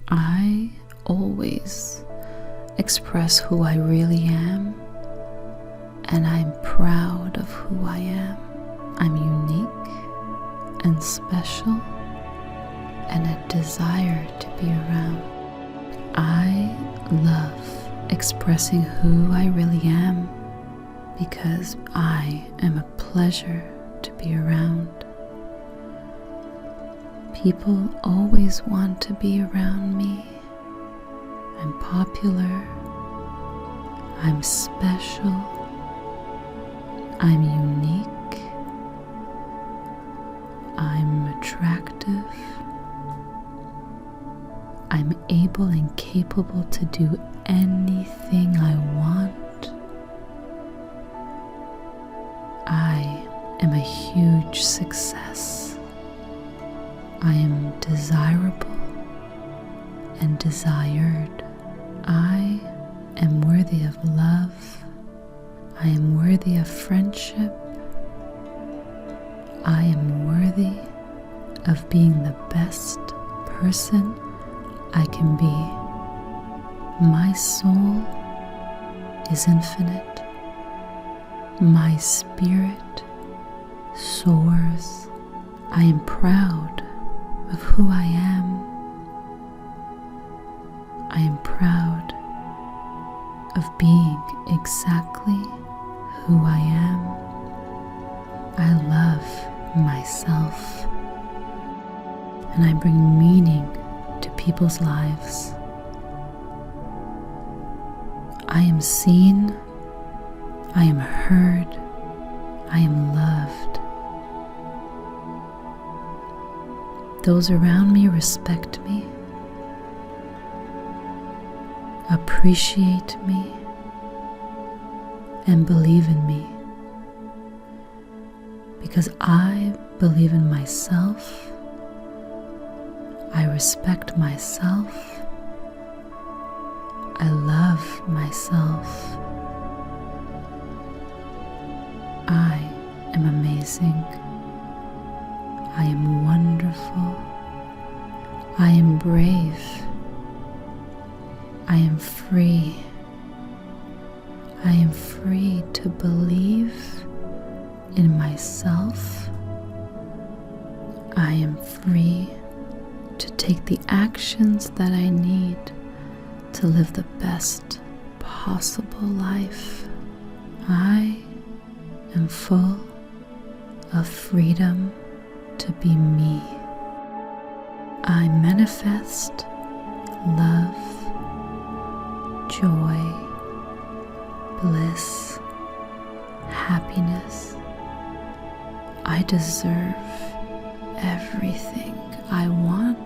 I always express who I really am, and I'm proud of who I am. I'm unique and special and a desire to be around. I love expressing who I really am because I am a pleasure to be around. People always want to be around me. I'm popular. I'm special. I'm unique. I'm attractive. I'm able and capable to do anything I want. I am a huge success. I am desirable and desired. I am worthy of love. I am worthy of friendship. I am worthy of being the best person I can be. My soul is infinite. My spirit soars. I am proud of who I am. I am proud of being exactly who I am. I love myself, and I bring meaning to people's lives. I am seen, I am heard, I am loved. Those around me respect me, appreciate me, and believe in me. Because I believe in myself, I respect myself, I love myself. I am amazing. I am wonderful. I am brave. I am free. I am free to believe in myself. I am free to take the actions that I need to live the best possible life. I am full of freedom to be me. I manifest love, joy, bliss, happiness. I deserve everything I want.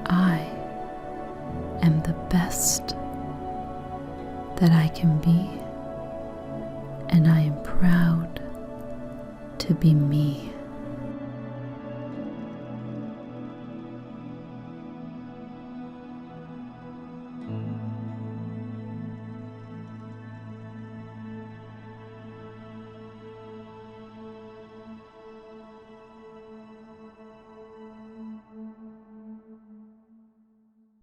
I am the best that I can be, and I am proud to be me.